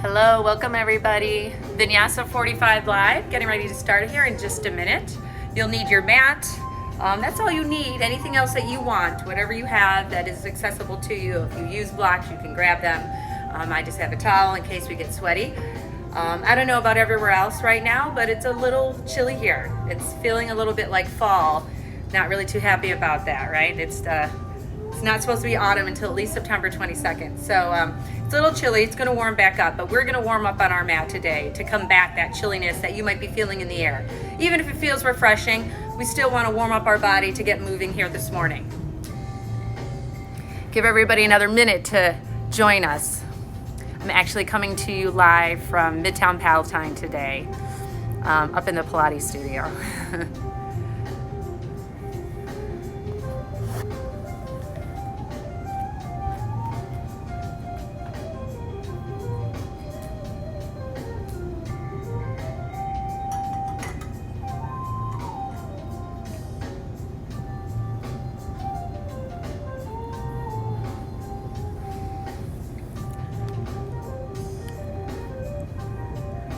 Hello, welcome everybody. Vinyasa 45 Live, getting ready to start here in just a minute. You'll need your mat. That's all you need. Anything else that you want, whatever you have that is accessible to you. If you use blocks, you can grab them. I just have a towel in case we get sweaty. I don't know about everywhere else right now, but it's a little chilly here. It's feeling a little bit like fall. Not really too happy about that, right? It's not supposed to be autumn until at least September 22nd. So it's a little chilly. It's going to warm back up, but we're going to warm up on our mat today to combat that chilliness that you might be feeling in the air. Even if it feels refreshing, we still want to warm up our body to get moving here this morning. Give everybody another minute to join us. I'm actually coming to you live from Midtown Palatine today, up in the Pilates studio.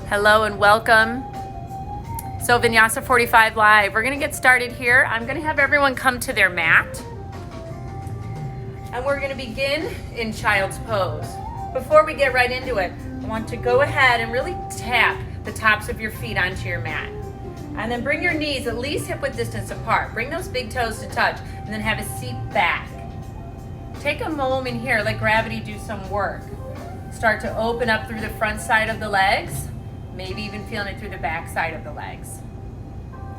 Hello and welcome. So Vinyasa 45 Live, we're gonna get started here. I'm gonna have everyone come to their mat. And we're gonna begin in child's pose. Before we get right into it, I want to go ahead and really tap the tops of your feet onto your mat. And then bring your knees at least hip-width distance apart. Bring those big toes to touch, and then have a seat back. Take a moment here, let gravity do some work. Start to open up through the front side of the legs. Maybe even feeling it through the back side of the legs.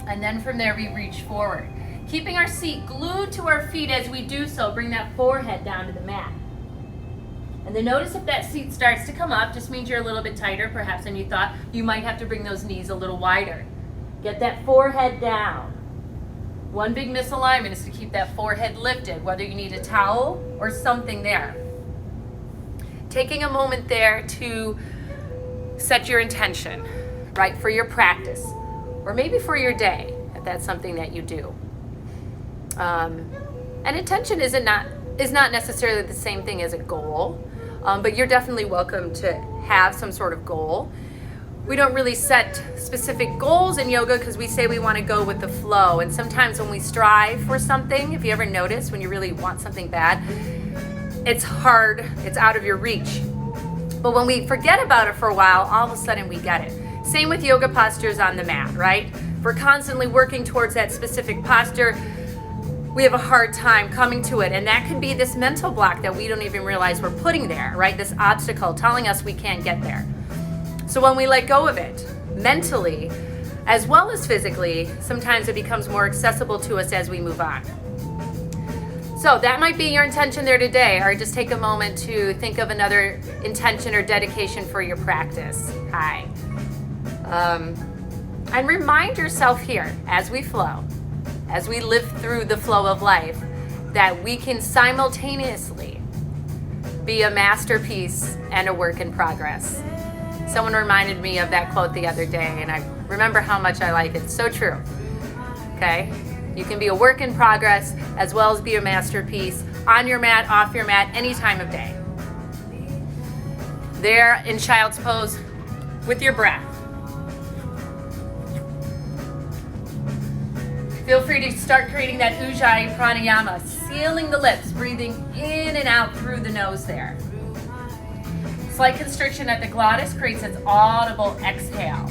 And then from there, we reach forward. Keeping our seat glued to our feet as we do so, bring that forehead down to the mat. And then notice if that seat starts to come up, just means you're a little bit tighter perhaps than you thought. You might have to bring those knees a little wider. Get that forehead down. One big misalignment is to keep that forehead lifted, whether you need a towel or something there. Taking a moment there to set your intention, right, for your practice, or maybe for your day, if that's something that you do. And intention is not necessarily the same thing as a goal, but you're definitely welcome to have some sort of goal. We don't really set specific goals in yoga because we say we want to go with the flow. And sometimes when we strive for something, if you ever notice when you really want something bad, it's hard, it's out of your reach. But when we forget about it for a while, all of a sudden we get it. Same with yoga postures on the mat, right? We're constantly working towards that specific posture. We have a hard time coming to it. And that can be this mental block that we don't even realize we're putting there, right? This obstacle telling us we can't get there. So when we let go of it, mentally, as well as physically, sometimes it becomes more accessible to us as we move on. So that might be your intention there today, or just take a moment to think of another intention or dedication for your practice. Hi. And remind yourself here, as we flow, as we live through the flow of life, that we can simultaneously be a masterpiece and a work in progress. Someone reminded me of that quote the other day, and I remember how much I like it. So true. Okay? You can be a work in progress as well as be a masterpiece on your mat, off your mat, any time of day. There in child's pose with your breath. Feel free to start creating that Ujjayi pranayama, sealing the lips, breathing in and out through the nose there. Slight constriction at the glottis creates its audible exhale.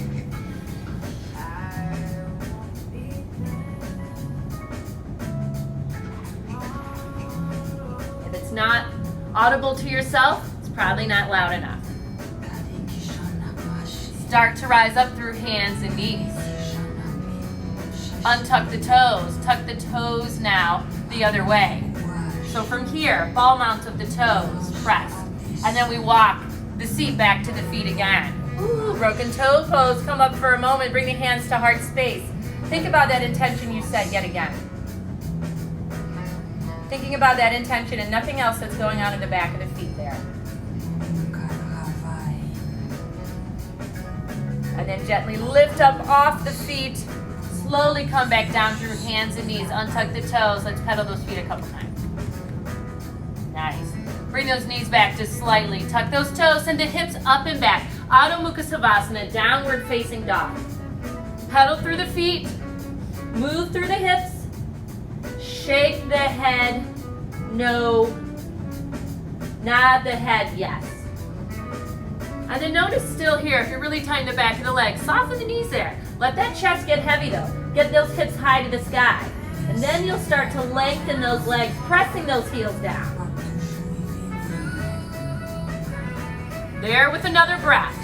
Not audible to yourself, it's probably not loud enough. Start to rise up through hands and knees. Untuck the toes. Tuck the toes now the other way. So from here, ball mount of the toes, press. And then we walk the seat back to the feet again. Ooh, broken toe pose. Come up for a moment. Bring the hands to heart space. Think about that intention you set yet again. Thinking about that intention and nothing else that's going on in the back of the feet there. And then gently lift up off the feet. Slowly come back down through hands and knees. Untuck the toes. Let's pedal those feet a couple times. Nice. Bring those knees back just slightly. Tuck those toes, send the hips up and back. Adho Mukha Savasana, downward facing dog. Pedal through the feet, move through the hips, shake the head, no, nod the head, yes. And then notice still here, if you're really tying the back of the legs, soften the knees there. Let that chest get heavy though. Get those hips high to the sky. And then you'll start to lengthen those legs, pressing those heels down. There with another breath.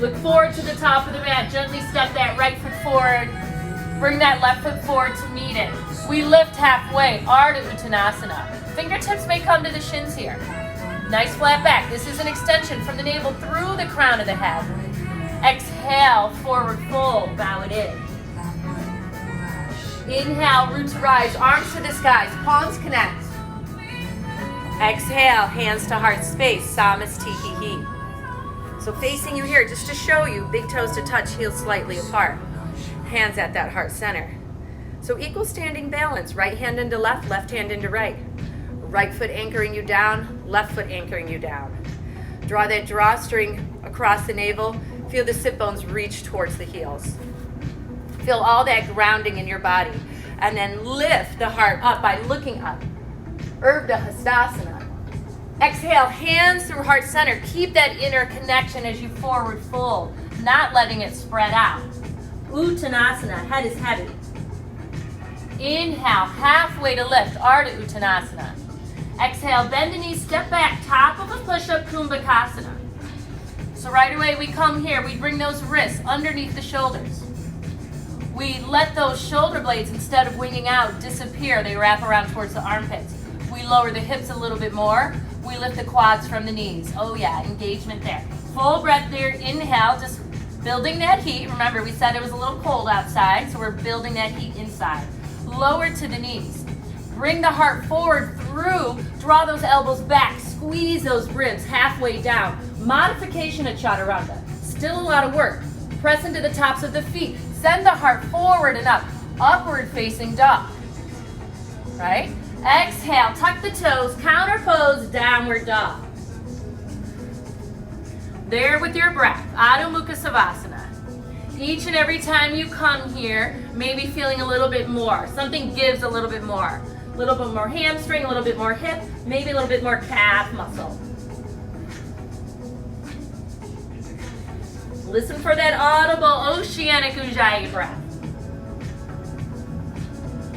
Look forward to the top of the mat. Gently step that right foot forward. Bring that left foot forward to meet it. We lift halfway, Ardha Uttanasana. Fingertips may come to the shins here. Nice flat back. This is an extension from the navel through the crown of the head. Exhale, forward fold, bow it in. Inhale, root to rise, arms to the skies, palms connect. Exhale, hands to heart space, Samasthihi. So facing you here, just to show you, big toes to touch, heels slightly apart. Hands at that heart center. So equal standing balance, right hand into left, left hand into right. Right foot anchoring you down, left foot anchoring you down. Draw that drawstring across the navel. Feel the sit bones reach towards the heels. Feel all that grounding in your body. And then lift the heart up by looking up. Urdhva Hastasana. Exhale, hands through heart center. Keep that inner connection as you forward fold, not letting it spread out. Uttanasana, head is heavy. Inhale, halfway to lift, Ardha Uttanasana. Exhale, bend the knees, step back, top of a push-up, Kumbhakasana. So right away we come here, we bring those wrists underneath the shoulders. We let those shoulder blades, instead of winging out, disappear. They wrap around towards the armpits. We lower the hips a little bit more. We lift the quads from the knees. Oh yeah, engagement there. Full breath there, inhale, just building that heat. Remember, we said it was a little cold outside, so we're building that heat inside. Lower to the knees. Bring the heart forward through, draw those elbows back, squeeze those ribs halfway down. Modification of Chaturanga. Still a lot of work. Press into the tops of the feet. Send the heart forward and up. Upward facing dog. Right? Exhale, tuck the toes, counter pose, downward dog. There with your breath, Adho Mukha Savasana. Each and every time you come here, maybe feeling a little bit more. Something gives a little bit more. A little bit more hamstring, a little bit more hip, maybe a little bit more calf muscle. Listen for that audible oceanic Ujjayi breath.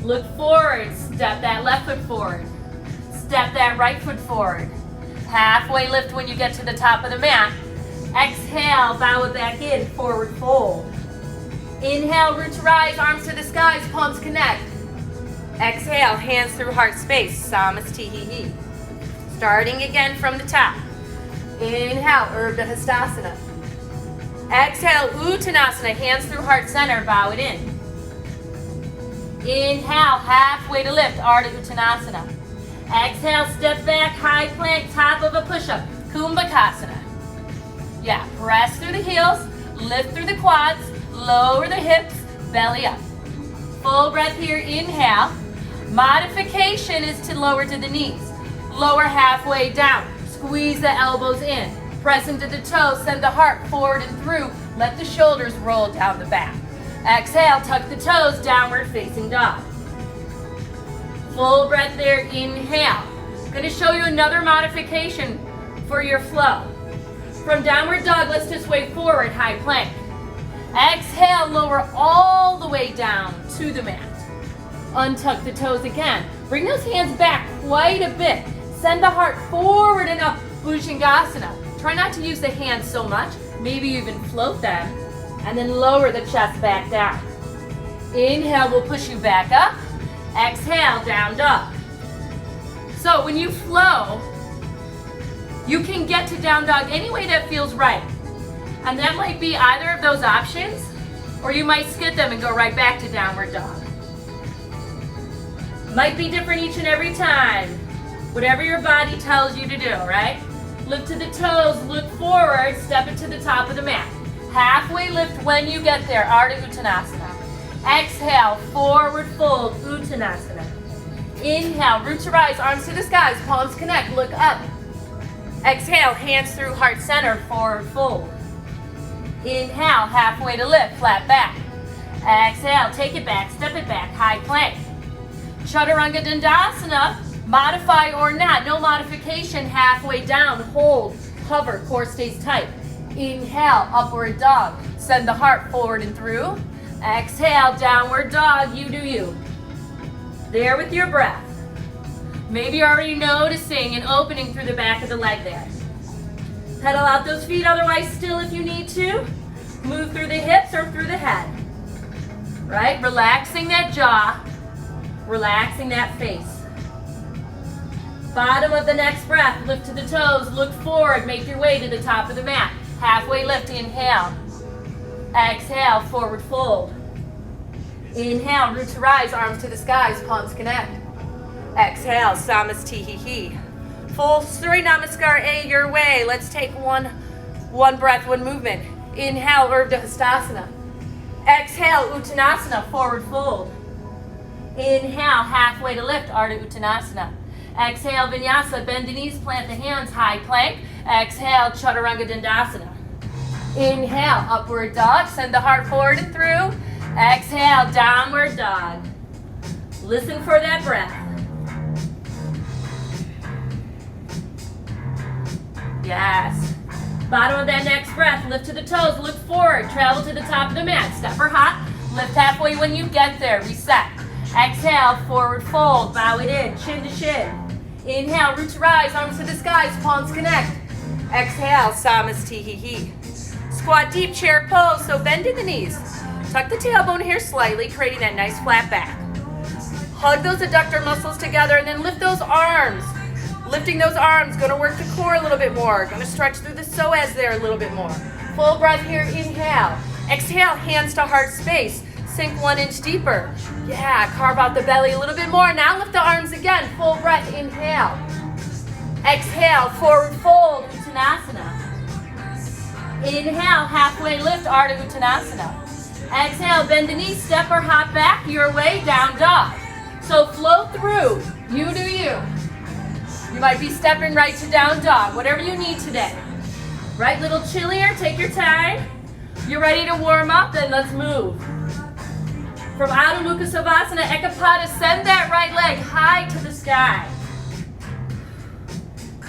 Look forward, step that left foot forward. Step that right foot forward. Halfway lift when you get to the top of the mat. Exhale, bow it back in, forward fold. Inhale, root to rise, arms to the skies, palms connect. Exhale, hands through heart space, Samasthihi. Starting again from the top. Inhale, Urdhva Hastasana. Exhale, Uttanasana, hands through heart center, bow it in. Inhale, halfway to lift, Ardha Uttanasana. Exhale, step back, high plank, top of a push-up, Kumbhakasana. Yeah, press through the heels, lift through the quads, lower the hips, belly up. Full breath here, inhale. Modification is to lower to the knees. Lower halfway down, squeeze the elbows in. Press into the toes, send the heart forward and through. Let the shoulders roll down the back. Exhale, tuck the toes, downward facing dog. Full breath there, inhale. I'm going to show you another modification for your flow. From downward dog, let's just way forward, high plank. Exhale, lower all the way down to the mat. Untuck the toes again. Bring those hands back quite a bit. Send the heart forward and up, Bhujangasana. Try not to use the hands so much. Maybe even float them. And then lower the chest back down. Inhale will push you back up. Exhale, down dog. So when you flow, you can get to down dog any way that feels right. And that might be either of those options, or you might skip them and go right back to downward dog. Might be different each and every time. Whatever your body tells you to do, right? Lift to the toes, look forward, step it to the top of the mat. Halfway lift when you get there, Ardha Uttanasana. Exhale, forward fold, Uttanasana. Inhale, root to rise, arms to the skies, palms connect, look up. Exhale, hands through heart center, forward fold. Inhale, halfway to lift, flat back. Exhale, take it back, step it back, high plank. Chaturanga Dandasana, modify or not, no modification, halfway down, hold, hover, core stays tight. Inhale, upward dog, send the heart forward and through. Exhale, downward dog, you do you. There with your breath. Maybe you're already noticing an opening through the back of the leg there. Pedal out those feet, otherwise still if you need to. Move through the hips or through the head. Right? Relaxing that jaw, relaxing that face. Bottom of the next breath, lift to the toes, look forward, make your way to the top of the mat. Halfway lift, inhale. Exhale, forward fold. Inhale, root to rise, arms to the skies, palms connect. Exhale, Samasthihi. Full Surya Namaskar A your way. Let's take one breath, one movement. Inhale, Urdhva Hastasana. Exhale, Uttanasana, forward fold. Inhale, halfway to lift, Ardha Uttanasana. Exhale, Vinyasa, bend the knees, plant the hands, high plank. Exhale, Chaturanga Dandasana. Inhale, upward dog, send the heart forward and through. Exhale, downward dog. Listen for that breath. Yes. Bottom of that next breath, lift to the toes, look forward, travel to the top of the mat. Step or hop, lift halfway when you get there, reset. Exhale, forward fold, bow it in, chin to shin. Inhale, root to rise, arms to the skies, palms connect. Exhale, Samasthihi. Squat deep, chair pose, so bend in the knees. Tuck the tailbone here slightly, creating that nice flat back. Hug those adductor muscles together and then lift those arms. Lifting those arms, gonna work the core a little bit more. Gonna stretch through the psoas there a little bit more. Full breath here, inhale. Exhale, hands to heart space. Sink 1 inch deeper. Yeah, carve out the belly a little bit more. Now lift the arms again. Full breath, inhale. Exhale, forward fold, Uttanasana. Inhale, halfway lift, Ardha Uttanasana. Exhale, bend the knees, step or hop back your way, down dog. So flow through, you do you. You might be stepping right to down dog, whatever you need today. Right, little chillier, take your time. You're ready to warm up, then let's move. From Adho Mukha Savasana, Ekapada, send that right leg high to the sky.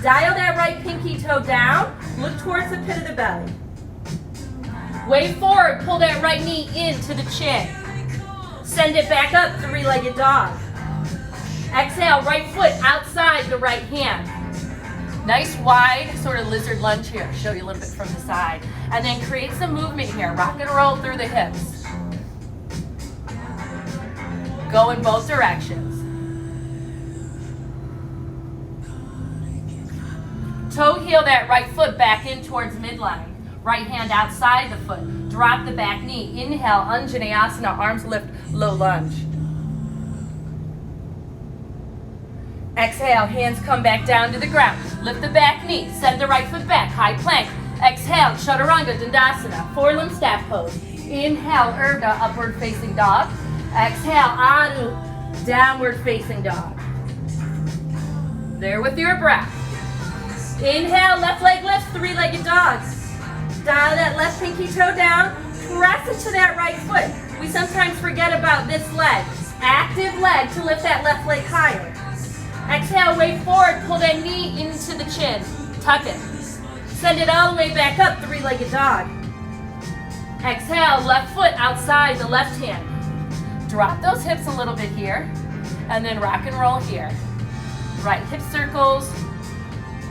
Dial that right pinky toe down, look towards the pit of the belly. Wave forward, pull that right knee into the chin. Send it back up, three-legged dog. Exhale, right foot outside the right hand. Nice wide sort of lizard lunge here. Show you a little bit from the side. And then create some movement here. Rock and roll through the hips. Go in both directions. Toe heel that right foot back in towards midline. Right hand outside the foot. Drop the back knee. Inhale, Anjaneyasana, arms lift, low lunge. Exhale, hands come back down to the ground. Lift the back knee, send the right foot back, high plank. Exhale, Chaturanga Dandasana, four-limb staff pose. Inhale, Urdhva, upward facing dog. Exhale, Adho, downward facing dog. There with your breath. Inhale, left leg lifts, three-legged dog. Dial that left pinky toe down, press into that right foot. We sometimes forget about this leg. Active leg to lift that left leg higher. Exhale, wave forward, pull that knee into the chin. Tuck it. Send it all the way back up, three-legged dog. Exhale, left foot outside the left hand. Drop those hips a little bit here, and then rock and roll here. Right hip circles,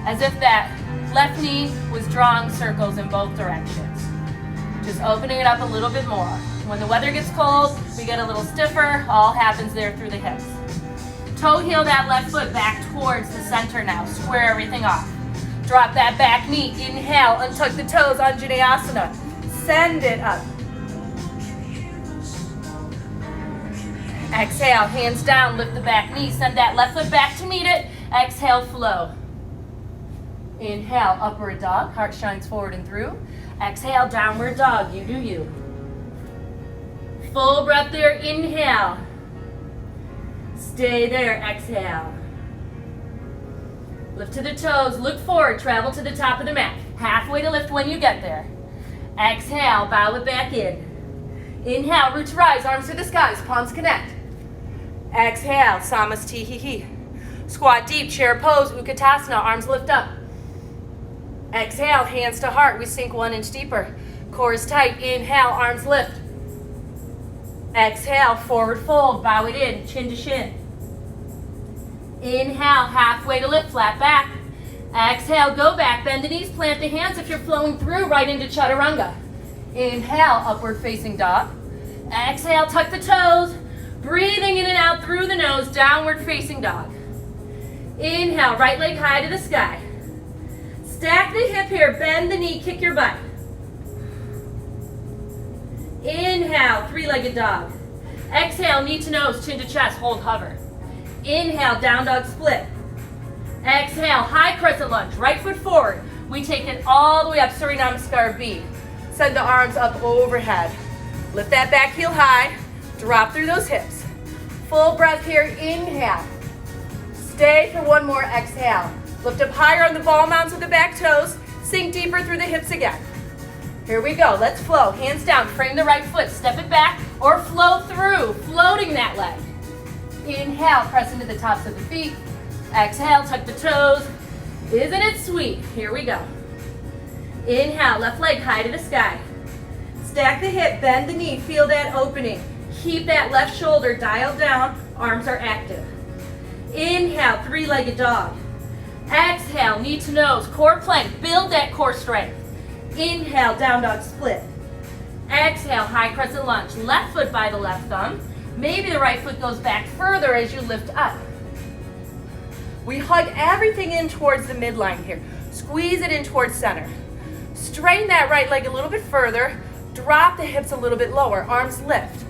as if that left knee was drawing circles in both directions. Just opening it up a little bit more. When the weather gets cold, we get a little stiffer. All happens there through the hips. Toe heel that left foot back towards the center now. Square everything off. Drop that back knee. Inhale, untuck the toes, Anjaneyasana. Send it up. Exhale, hands down, lift the back knee. Send that left foot back to meet it. Exhale, flow. Inhale, upward dog. Heart shines forward and through. Exhale, downward dog. You do you. Full breath there. Inhale. Stay there, exhale. Lift to the toes, look forward, travel to the top of the mat. Halfway to lift when you get there. Exhale, bow it back in. Inhale, root to rise, arms to the skies, palms connect. Exhale, Samasthihi. Squat deep, chair pose, Utkatasana, arms lift up. Exhale, hands to heart, we sink 1 inch deeper. Core is tight, inhale, arms lift. Exhale, forward fold, bow it in, chin to shin. Inhale, halfway to lift, flat back. Exhale, go back, bend the knees, plant the hands if you're flowing through, right into chaturanga. Inhale, upward facing dog. Exhale, tuck the toes. Breathing in and out through the nose, downward facing dog. Inhale, right leg high to the sky. Stack the hip here, bend the knee, kick your butt. Inhale, three-legged dog. Exhale, knee to nose, chin to chest, hold hover. Inhale, down dog split. Exhale, high crescent lunge, right foot forward. We take it all the way up, Surya Namaskar B. Send the arms up overhead. Lift that back heel high, drop through those hips. Full breath here, inhale. Stay for one more, exhale. Lift up higher on the ball mounts with the back toes, sink deeper through the hips again. Here we go, let's flow. Hands down, frame the right foot, step it back, or flow through, floating that leg. Inhale, press into the tops of the feet. Exhale, tuck the toes. Isn't it sweet? Here we go. Inhale, left leg high to the sky. Stack the hip, bend the knee, feel that opening. Keep that left shoulder dialed down, arms are active. Inhale, three-legged dog. Exhale, knee to nose, core plank, build that core strength. Inhale, down dog split. Exhale, high crescent lunge. Left foot by the left thumb. Maybe the right foot goes back further as you lift up. We hug everything in towards the midline here. Squeeze it in towards center. Straighten that right leg a little bit further. Drop the hips a little bit lower. Arms lift.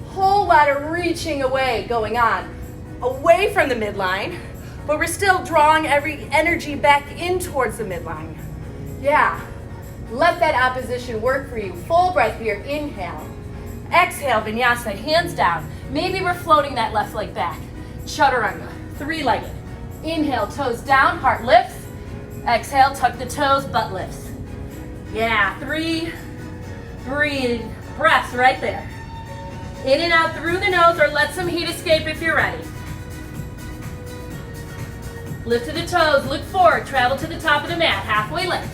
Whole lot of reaching away going on. Away from the midline, but we're still drawing every energy back in towards the midline. Yeah. Let that opposition work for you. Full breath here. Inhale. Exhale, Vinyasa, hands down. Maybe we're floating that left leg back. Chaturanga, three-legged. Inhale, toes down, heart lifts. Exhale, tuck the toes, butt lifts. Yeah, 3 breaths right there. In and out through the nose, or let some heat escape if you're ready. Lift to the toes, look forward, travel to the top of the mat, halfway lift.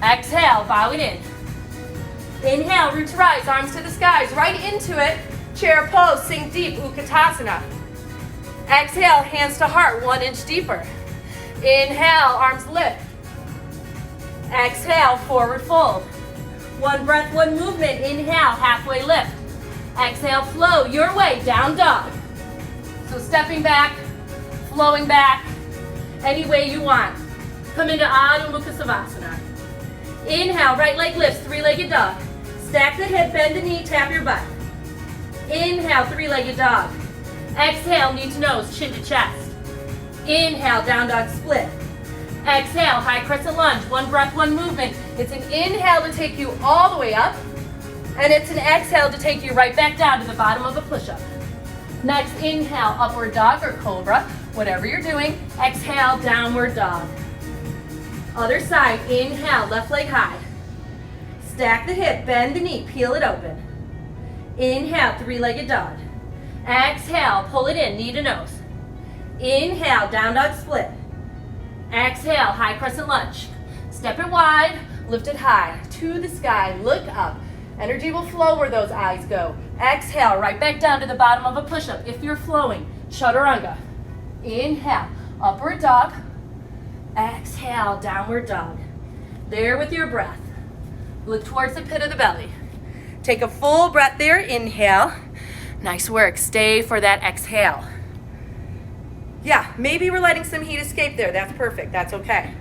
Exhale, bow it in. Inhale, root to rise, arms to the skies, right into it. Chair pose, sink deep, Utkatasana. Exhale, hands to heart, 1 inch deeper. Inhale, arms lift. Exhale, forward fold. One breath, one movement. Inhale, halfway lift. Exhale, flow your way, down dog. So stepping back, flowing back, any way you want. Come into Adho Mukha Savasana. Inhale, right leg lifts, three-legged dog. Stack the hip, bend the knee, tap your butt. Inhale, three-legged dog. Exhale, knee to nose, chin to chest. Inhale, down dog split. Exhale, high crescent lunge. One breath, one movement. It's an inhale to take you all the way up, and it's an exhale to take you right back down to the bottom of a push-up. Next, inhale, upward dog or cobra, whatever you're doing. Exhale, downward dog. Other side, inhale, left leg high. Stack the hip, bend the knee, peel it open. Inhale, three-legged dog. Exhale, pull it in, knee to nose. Inhale, down dog split. Exhale, high crescent lunge. Step it wide, lift it high, to the sky, look up. Energy will flow where those eyes go. Exhale, right back down to the bottom of a push-up. If you're flowing, chaturanga. Inhale, upward dog. Exhale, downward dog. There with your breath. Look towards the pit of the belly. Take a full breath there, inhale. Nice work, stay for that exhale. Yeah, maybe we're letting some heat escape there. That's perfect, that's okay.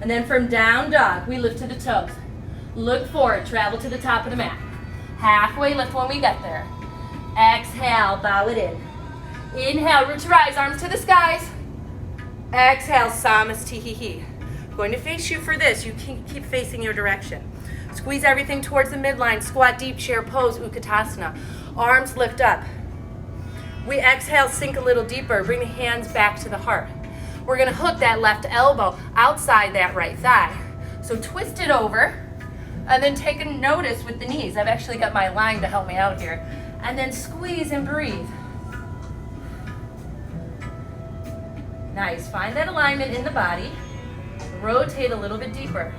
And then from down dog, we lift to the toes. Look forward, travel to the top of the mat. Halfway lift when we get there. Exhale, bow it in. Inhale, root to rise, arms to the skies. Exhale, Samasthihi. Going to face you for this. You can keep facing your direction. Squeeze everything towards the midline. Squat deep, chair pose, Utkatasana. Arms lift up. We exhale, sink a little deeper. Bring the hands back to the heart. We're gonna hook that left elbow outside that right thigh. So twist it over, and then take a notice with the knees. I've actually got my line to help me out here. And then squeeze and breathe. Nice, find that alignment in the body. Rotate a little bit deeper.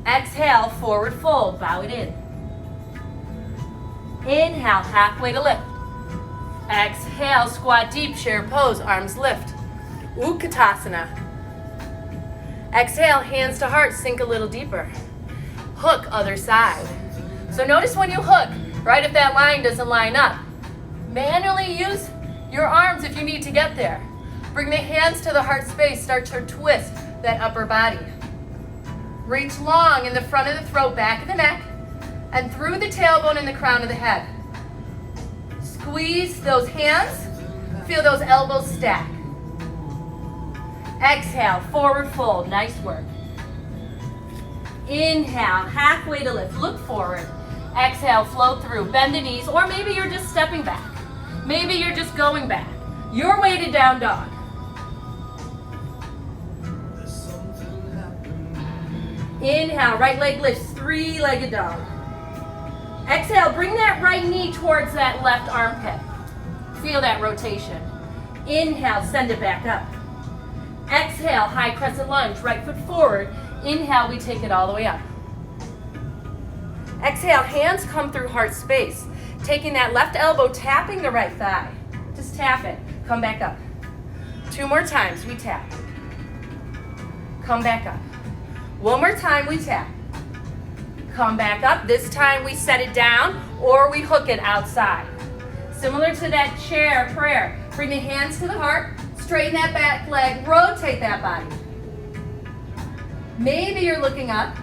Exhale, forward fold, bow it in. Inhale, halfway to lift. Exhale, squat deep, chair pose, arms lift. Utkatasana. Exhale, hands to heart, sink a little deeper. Hook, other side. So notice when you hook, right if that line doesn't line up. Manually use your arms if you need to get there. Bring the hands to the heart space, start to twist that upper body. Reach long in the front of the throat, back of the neck, and through the tailbone and the crown of the head. Squeeze those hands, feel those elbows stack. Exhale, forward fold, nice work. Inhale, halfway to lift, look forward. Exhale, flow through, bend the knees, or maybe you're just stepping back. Maybe you're just going back. Your way to down dog. Inhale, right leg lifts, three-legged dog. Exhale, bring that right knee towards that left armpit. Feel that rotation. Inhale, send it back up. Exhale, high crescent lunge, right foot forward. Inhale, we take it all the way up. Exhale, hands come through heart space. Taking that left elbow, tapping the right thigh. Just tap it, come back up. 2 more times, we tap. Come back up. 1 more time, we tap. Come back up. This time we set it down or we hook it outside. Similar to that chair prayer. Bring the hands to the heart, straighten that back leg, rotate that body. Maybe you're looking up.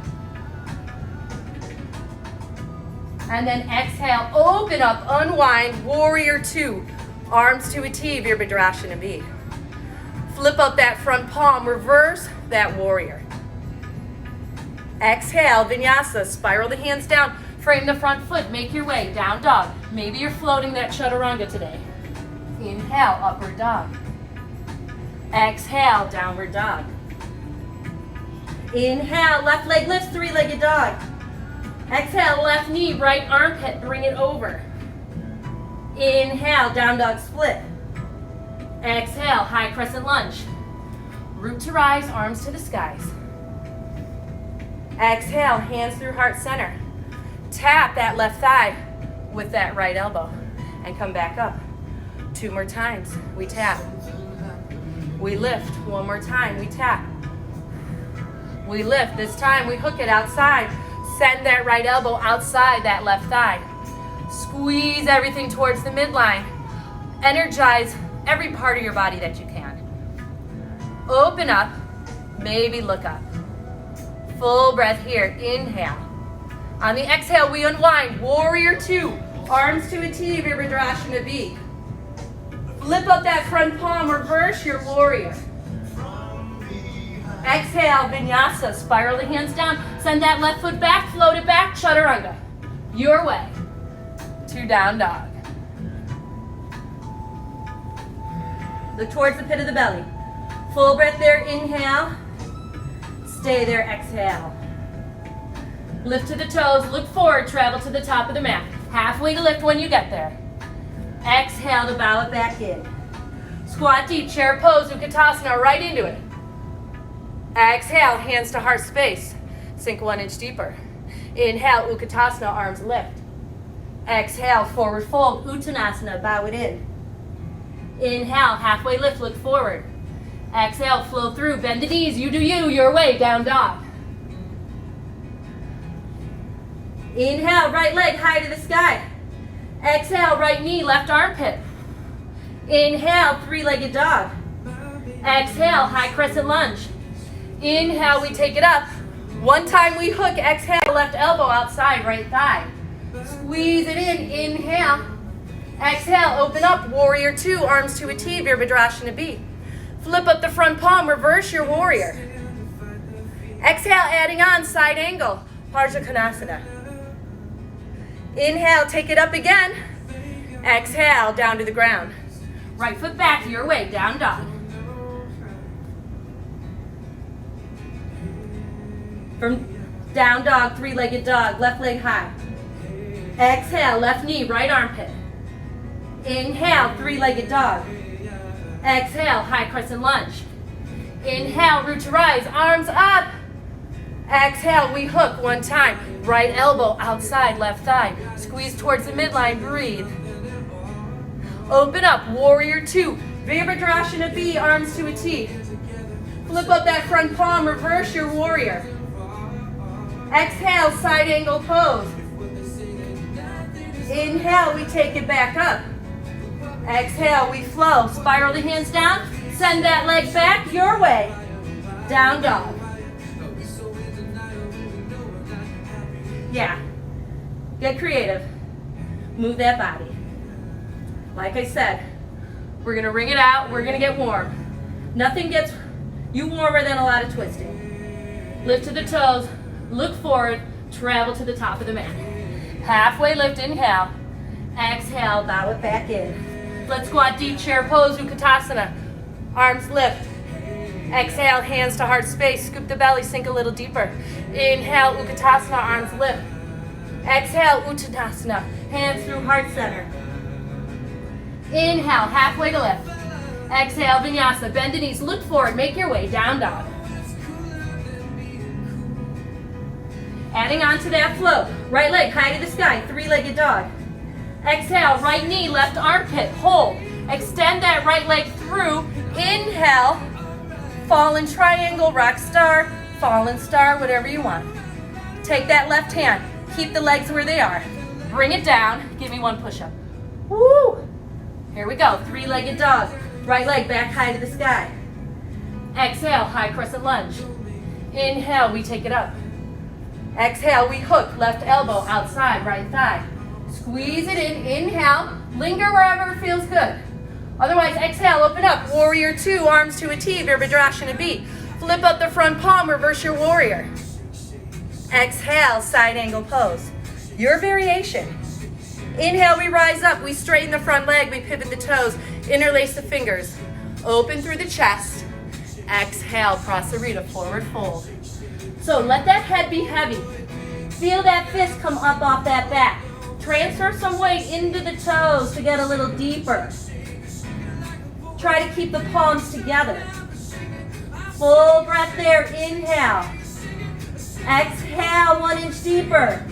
And then exhale, open up, unwind, warrior 2. Arms to a T, Virabhadrasana B. Flip up that front palm, reverse that warrior. Exhale, Vinyasa, spiral the hands down, frame the front foot, make your way, down dog. Maybe you're floating that chaturanga today. Inhale, upward dog. Exhale, downward dog. Inhale, left leg lifts, three-legged dog. Exhale, left knee, right armpit, bring it over. Inhale, down dog split. Exhale, high crescent lunge. Root to rise, arms to the skies. Exhale, hands through heart center. Tap that left thigh with that right elbow and come back up. 2 more times, we tap. We lift, 1 more time, we tap. We lift, this time we hook it outside. Send that right elbow outside that left thigh. Squeeze everything towards the midline. Energize every part of your body that you can. Open up, maybe look up. Full breath here, inhale. On the exhale, we unwind, warrior 2. Arms to a T, Virabhadrasana B. Flip up that front palm, reverse your warrior. Exhale, Vinyasa, spiral the hands down. Send that left foot back, float it back, chaturanga. Your way to down dog. Look towards the pit of the belly. Full breath there, inhale. Stay there, exhale. Lift to the toes, look forward, travel to the top of the mat. Halfway to lift when you get there. Exhale to bow it back in. Squat deep, chair pose, Utkatasana, right into it. Exhale, hands to heart space. Sink 1 inch deeper. Inhale, Utkatasana, arms lift. Exhale, forward fold, Uttanasana, bow it in. Inhale, halfway lift, look forward. Exhale, flow through, bend the knees, you do you, your way, down dog. Inhale, right leg high to the sky. Exhale, right knee, left armpit. Inhale, three-legged dog. Exhale, high crescent lunge. Inhale, we take it up. 1 time we hook, exhale, left elbow outside, right thigh. Squeeze it in, inhale. Exhale, open up, warrior 2, arms to a T, Virabhadrasana B. Flip up the front palm, reverse your warrior. Exhale, adding on, side angle, Parsvakonasana. Inhale, take it up again. Exhale, down to the ground. Right foot back your way, down dog. From down dog, three-legged dog, left leg high. Exhale, left knee, right armpit. Inhale, three-legged dog. Exhale, high crescent lunge. Inhale, root to rise, arms up. Exhale, we hook one time. Right elbow outside, left thigh. Squeeze towards the midline, breathe. Open up, warrior two. Virabhadrasana B, arms to a T. Flip up that front palm, reverse your warrior. Exhale, side angle pose. Inhale, we take it back up. Exhale, we flow. Spiral the hands down. Send that leg back your way. Down dog. Yeah. Get creative. Move that body. Like I said, we're going to wring it out. We're going to get warm. Nothing gets you warmer than a lot of twisting. Lift to the toes. Look forward. Travel to the top of the mat. Halfway lift, inhale. Exhale, bow it back in. Let's squat deep, chair pose, Utkatasana. Arms lift. Exhale, hands to heart space. Scoop the belly, sink a little deeper. Inhale, Utkatasana, arms lift. Exhale, Uttanasana, hands through heart center. Inhale, halfway to lift. Exhale, Vinyasa, bend the knees, look forward, make your way, down dog. Adding on to that flow, right leg high to the sky, three-legged dog. Exhale, right knee, left armpit, hold. Extend that right leg through. Inhale, fallen triangle, rock star, fallen star, whatever you want. Take that left hand, keep the legs where they are. Bring it down, give me one push-up. Woo! Here we go, three-legged dog. Right leg back high to the sky. Exhale, high crescent lunge. Inhale, we take it up. Exhale, we hook, left elbow outside, right thigh. Squeeze it in, inhale, linger wherever it feels good. Otherwise, exhale, open up, warrior two, arms to a T, Virabhadrasana B. Flip up the front palm, reverse your warrior. Exhale, side angle pose. Your variation. Inhale, we rise up, we straighten the front leg, we pivot the toes, interlace the fingers. Open through the chest. Exhale, Prasarita, forward fold. So let that head be heavy. Feel that fist come up off that back. Transfer some weight into the toes to get a little deeper. Try to keep the palms together. Full breath there, inhale. Exhale, 1 inch deeper.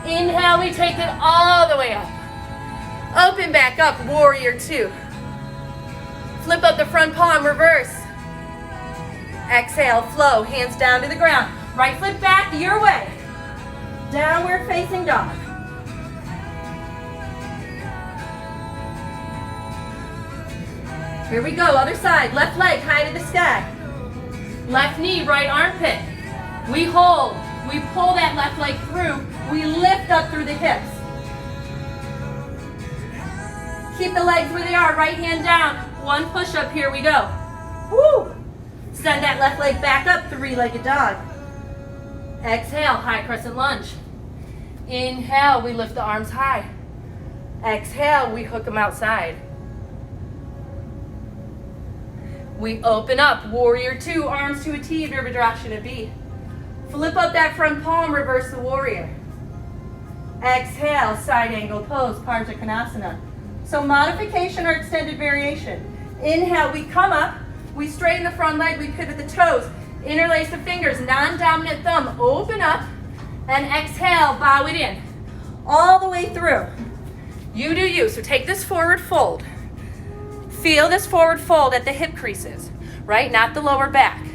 Inhale, we take it all the way up. Open back up, warrior two. Flip up the front palm, reverse. Exhale, flow, hands down to the ground. Right foot back your way. Downward facing dog. Here we go, other side. Left leg high to the sky. Left knee, right armpit. We hold. We pull that left leg through. We lift up through the hips. Keep the legs where they are. Right hand down. One push-up. Here we go. Woo! Send that left leg back up. Three-legged dog. Exhale, high crescent lunge. Inhale, we lift the arms high. Exhale, we hook them outside. We open up, warrior two, arms to a T, Virabhadrasana B. Flip up that front palm, reverse the warrior. Exhale, side angle pose, Partha Konasana. So modification or extended variation. Inhale, we come up, we straighten the front leg, we pivot the toes, interlace the fingers, non-dominant thumb, open up, and exhale, bow it in. All the way through. You do you, so take this forward fold. Feel this forward fold at the hip creases, right? Not the lower back.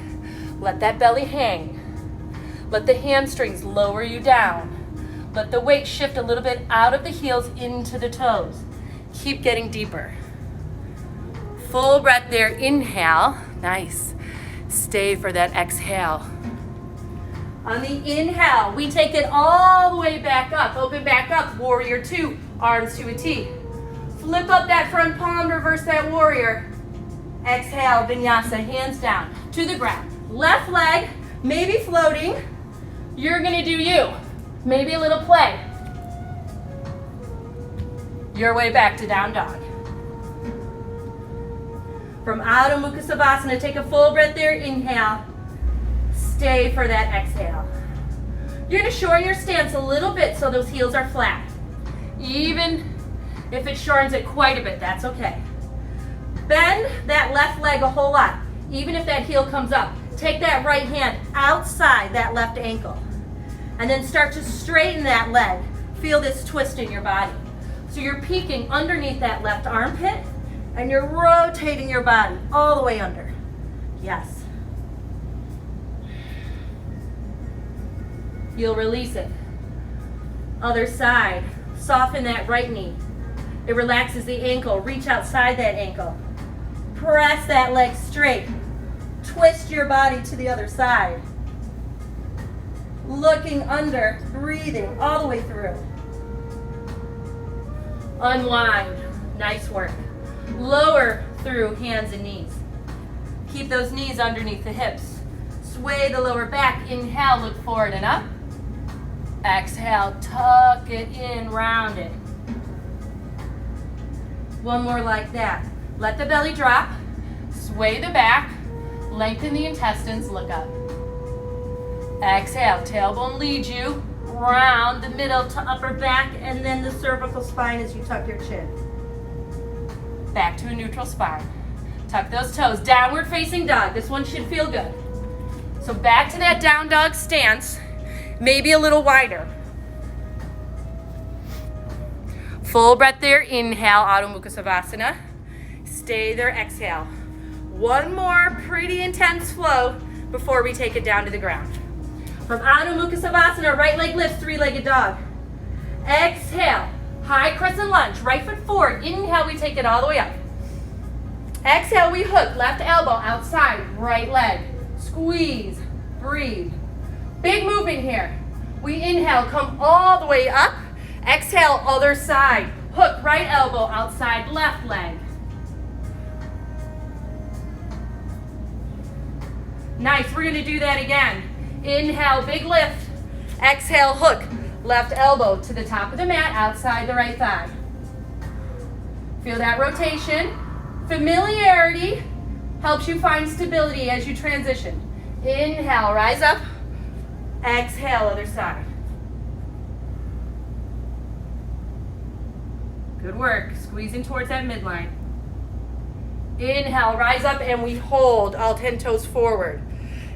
Let that belly hang. Let the hamstrings lower you down. Let the weight shift a little bit out of the heels into the toes. Keep getting deeper. Full breath there, inhale. Nice. Stay for that exhale. On the inhale, we take it all the way back up. Open back up, warrior two, arms to a T. Flip up that front palm, reverse that warrior. Exhale, vinyasa, hands down to the ground. Left leg, maybe floating. You're gonna do you. Maybe a little play. Your way back to down dog. From Adho Mukha Savasana, take a full breath there, inhale. Stay for that exhale. You're going to shorten your stance a little bit so those heels are flat. Even if it shortens it quite a bit, that's okay. Bend that left leg a whole lot. Even if that heel comes up, take that right hand outside that left ankle. And then start to straighten that leg. Feel this twist in your body. So you're peeking underneath that left armpit, and you're rotating your body all the way under. Yes. You'll release it. Other side. Soften that right knee. It relaxes the ankle. Reach outside that ankle. Press that leg straight. Twist your body to the other side. Looking under, breathing all the way through. Unwind. Nice work. Lower through hands and knees. Keep those knees underneath the hips. Sway the lower back. Inhale, look forward and up. Exhale, tuck it in, round it. One more like that. Let the belly drop. Sway the back. Lengthen the intestines, look up. Exhale, tailbone leads you. Round the middle to upper back, and then the cervical spine as you tuck your chin. Back to a neutral spine. Tuck those toes. Downward facing dog. This one should feel good. So back to that down dog stance, maybe a little wider. Full breath there. Inhale, Adho Mukha Savasana. Stay there, exhale. One more pretty intense flow before we take it down to the ground. From Adho Mukha Savasana, right leg lifts, three-legged dog. Exhale, high crescent lunge, right foot forward. Inhale, we take it all the way up. Exhale, we hook, left elbow outside, right leg. Squeeze, breathe. Big movement here. We inhale, come all the way up. Exhale, other side. Hook, right elbow outside, left leg. Nice, we're gonna do that again. Inhale, big lift. Exhale, hook. Left elbow to the top of the mat, outside the right thigh. Feel that rotation. Familiarity helps you find stability as you transition. Inhale, rise up. Exhale, other side. Good work. Squeezing towards that midline. Inhale, rise up, and we hold all 10 toes forward.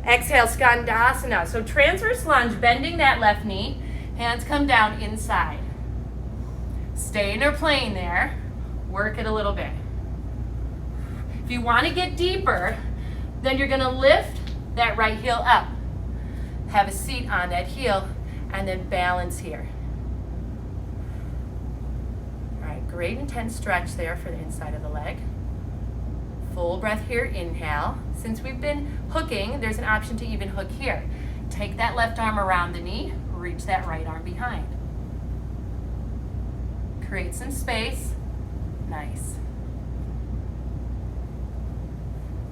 Exhale, Skandasana. So transverse lunge, bending that left knee. Hands come down inside. Stay in your plane there. Work it a little bit. If you want to get deeper, then you're going to lift that right heel up. Have a seat on that heel, and then balance here. All right, great intense stretch there for the inside of the leg. Full breath here, inhale. Since we've been hooking, there's an option to even hook here. Take that left arm around the knee, reach that right arm behind. Create some space. Nice.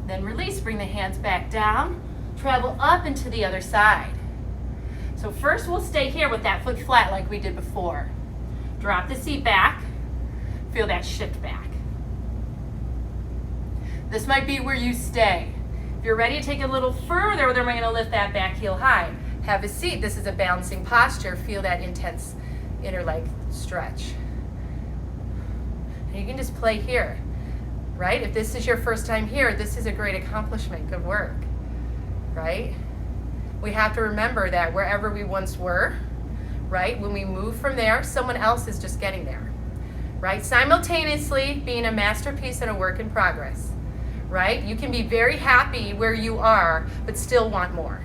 Then release, bring the hands back down, travel up into the other side. So first we'll stay here with that foot flat like we did before. Drop the seat back, feel that shift back. This might be where you stay. If you're ready to take it a little further, then we're going to lift that back heel high. Have a seat. This is a balancing posture. Feel that intense inner leg stretch. And you can just play here, right? If this is your first time here, this is a great accomplishment. Good work, right? We have to remember that wherever we once were, right, when we move from there, someone else is just getting there, right? Simultaneously being a masterpiece and a work in progress. Right? You can be very happy where you are, but still want more.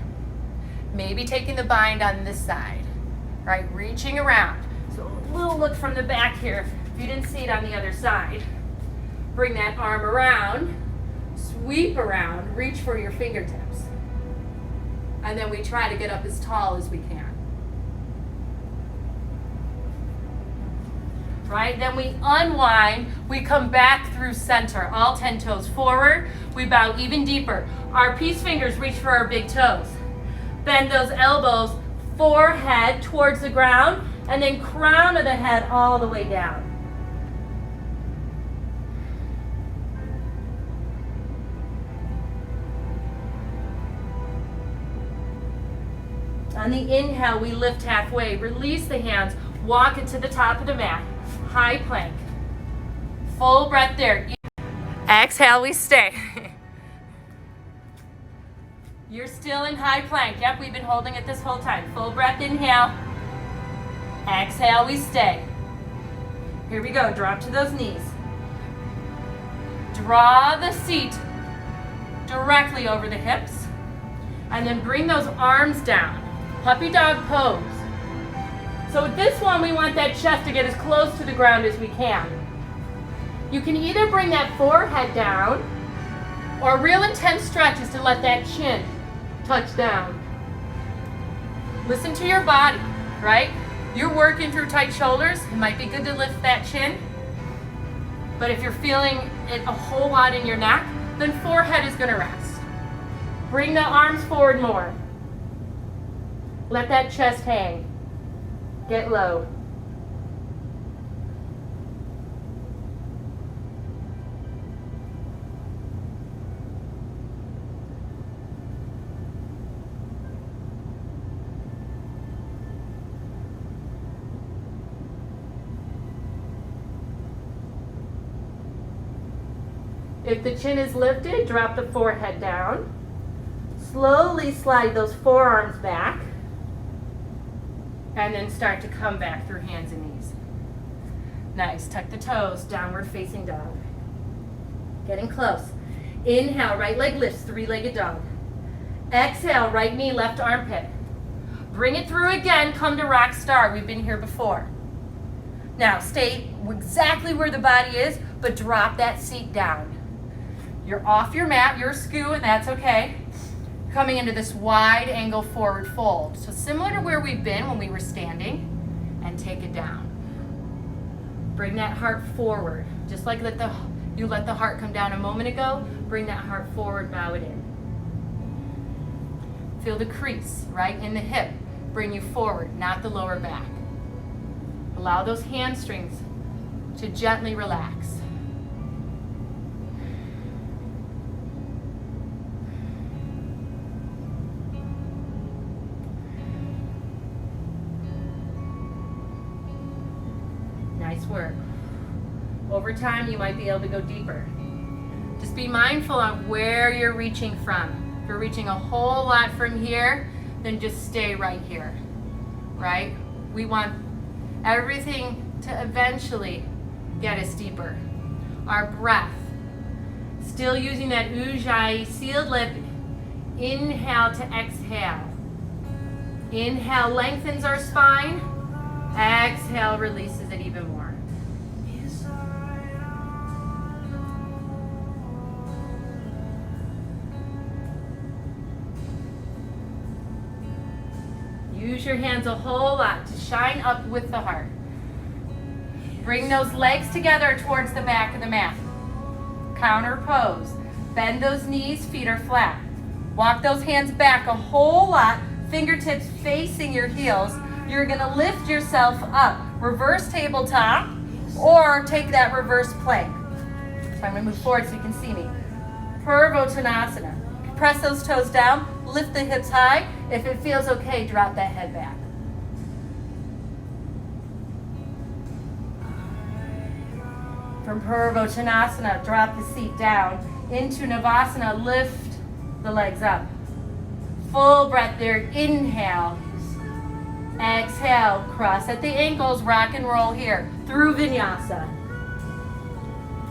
Maybe taking the bind on this side, right? Reaching around. So a little look from the back here. If you didn't see it on the other side, bring that arm around, sweep around, reach for your fingertips. And then we try to get up as tall as we can. Right? Then we unwind, we come back through center, all 10 toes forward, we bow even deeper. Our peace fingers reach for our big toes. Bend those elbows, forehead towards the ground, and then crown of the head all the way down. On the inhale, we lift halfway. Release the hands. Walk it to the top of the mat. High plank. Full breath there. Exhale, we stay. You're still in high plank. Yep, we've been holding it this whole time. Full breath, inhale. Exhale, we stay. Here we go, drop to those knees. Draw the seat directly over the hips. And then bring those arms down. Puppy dog pose. So with this one, we want that chest to get as close to the ground as we can. You can either bring that forehead down, or a real intense stretch is to let that chin touch down. Listen to your body, right? You're working through tight shoulders. It might be good to lift that chin. But if you're feeling it a whole lot in your neck, then forehead is going to rest. Bring the arms forward more. Let that chest hang. Get low. If the chin is lifted, drop the forehead down. Slowly slide those forearms back. And then start to come back through hands and knees. Nice. Tuck the toes, downward facing dog. Getting close. Inhale, right leg lifts, three-legged dog. Exhale, right knee, left armpit. Bring it through again, come to rock star. We've been here before. Now, stay exactly where the body is, but drop that seat down. You're off your mat, you're askew, and that's okay. Coming into this wide angle forward fold. So similar to where we've been when we were standing, and take it down. Bring that heart forward. Just like you let the heart come down a moment ago, bring that heart forward, bow it in. Feel the crease, right, in the hip. Bring you forward, not the lower back. Allow those hamstrings to gently relax. Nice work. Over time, you might be able to go deeper. Just be mindful of where you're reaching from. If you're reaching a whole lot from here, then just stay right here, right? We want everything to eventually get us deeper. Our breath. Still using that ujjayi, sealed lip. Inhale to exhale. Inhale, lengthens our spine. Exhale, releases it even more. Use your hands a whole lot to shine up with the heart. Bring those legs together towards the back of the mat. Counter pose. Bend those knees, feet are flat. Walk those hands back a whole lot, fingertips facing your heels. You're gonna lift yourself up. Reverse tabletop, or take that reverse plank. So I'm gonna move forward so you can see me. Purvottanasana. Press those toes down, lift the hips high. If it feels okay, drop that head back. From Purvottanasana, drop the seat down. Into Navasana, lift the legs up. Full breath there, inhale. Exhale, cross at the ankles, rock and roll here. Through Vinyasa.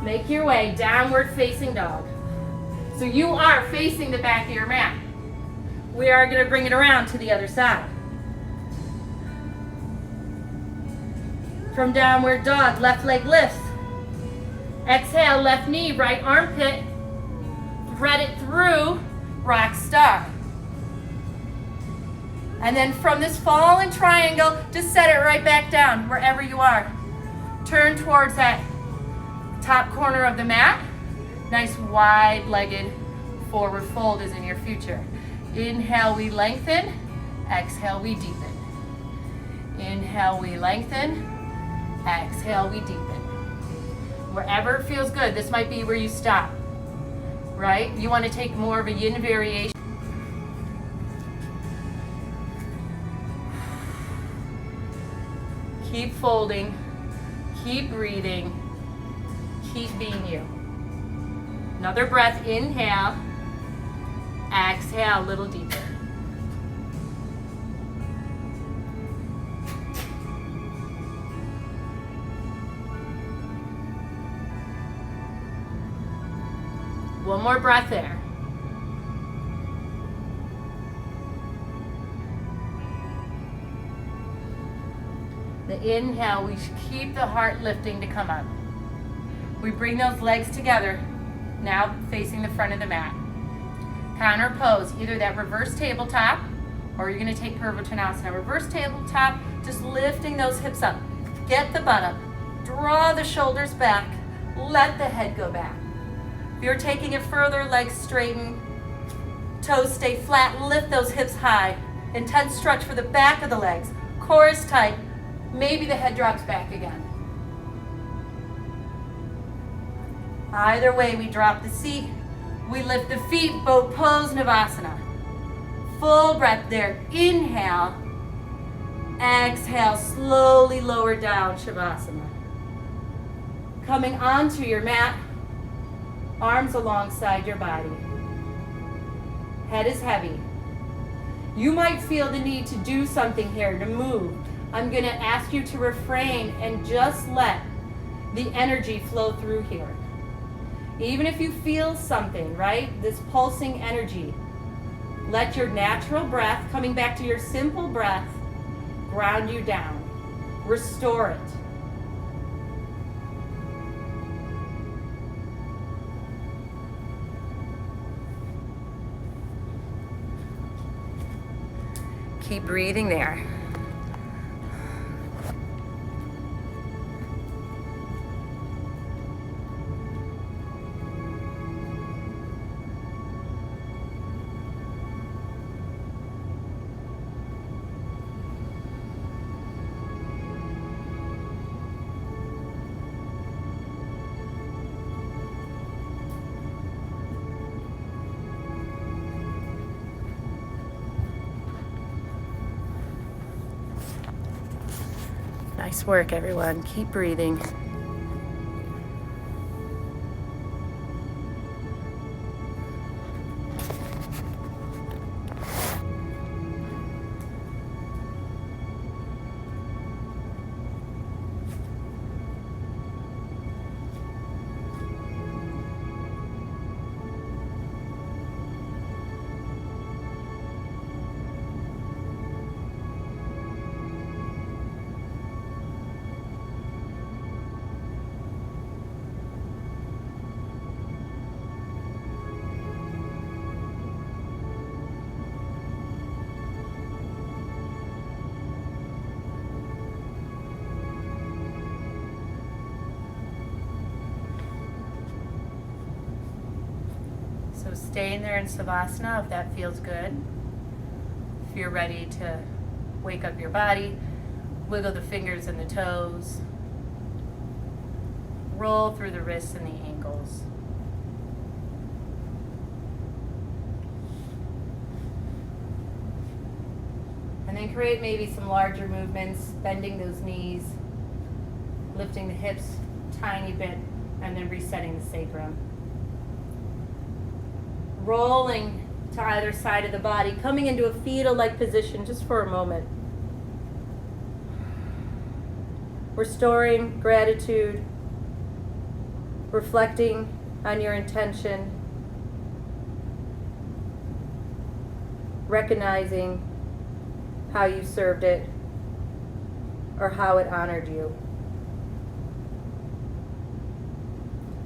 Make your way, downward facing dog. So you are facing the back of your mat. We are going to bring it around to the other side. From downward dog, left leg lifts. Exhale, left knee, right armpit. Thread it through, rock star. And then from this fallen triangle, just set it right back down wherever you are. Turn towards that top corner of the mat. Nice wide-legged forward fold is in your future. Inhale, we lengthen. Exhale, we deepen. Inhale, we lengthen. Exhale, we deepen. Wherever it feels good, this might be where you stop, right? You want to take more of a yin variation. Keep folding. Keep breathing. Keep being you. Another breath. Inhale. Exhale a little deeper. One more breath there. The inhale, we should keep the heart lifting to come up. We bring those legs together, now facing the front of the mat. Counter pose, either that reverse tabletop, or you're gonna take Purvottanasana. Reverse tabletop, just lifting those hips up. Get the butt up, draw the shoulders back, let the head go back. If you're taking it further, legs straighten, toes stay flat, lift those hips high. Intense stretch for the back of the legs. Core is tight, maybe the head drops back again. Either way, we drop the seat, we lift the feet, boat pose, Navasana. Full breath there, inhale, exhale, slowly lower down, Shavasana. Coming onto your mat, arms alongside your body. Head is heavy. You might feel the need to do something here, to move. I'm gonna ask you to refrain and just let the energy flow through here. Even if you feel something, right? This pulsing energy. Let your natural breath, coming back to your simple breath, ground you down. Restore it. Keep breathing there. Nice work, everyone. Keep breathing. So staying there in Savasana if that feels good. If you're ready to wake up your body, wiggle the fingers and the toes. Roll through the wrists and the ankles. And then create maybe some larger movements, bending those knees, lifting the hips a tiny bit, and then resetting the sacrum. Rolling to either side of the body, coming into a fetal-like position just for a moment. Restoring gratitude, reflecting on your intention, recognizing how you served it or how it honored you.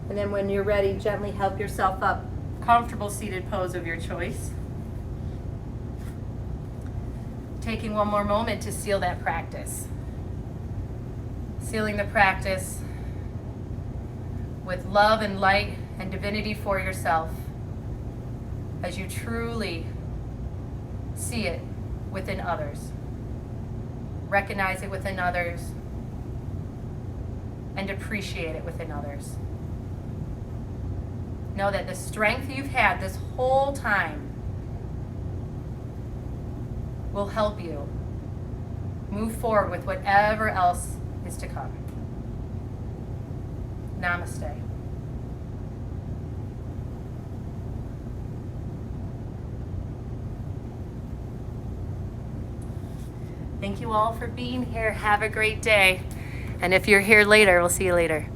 And then when you're ready, gently help yourself up. Comfortable seated pose of your choice. Taking one more moment to seal that practice. Sealing the practice with love and light and divinity for yourself as you truly see it within others. Recognize it within others and appreciate it within others. Know that the strength you've had this whole time will help you move forward with whatever else is to come. Namaste. Thank you all for being here. Have a great day. And if you're here later, we'll see you later.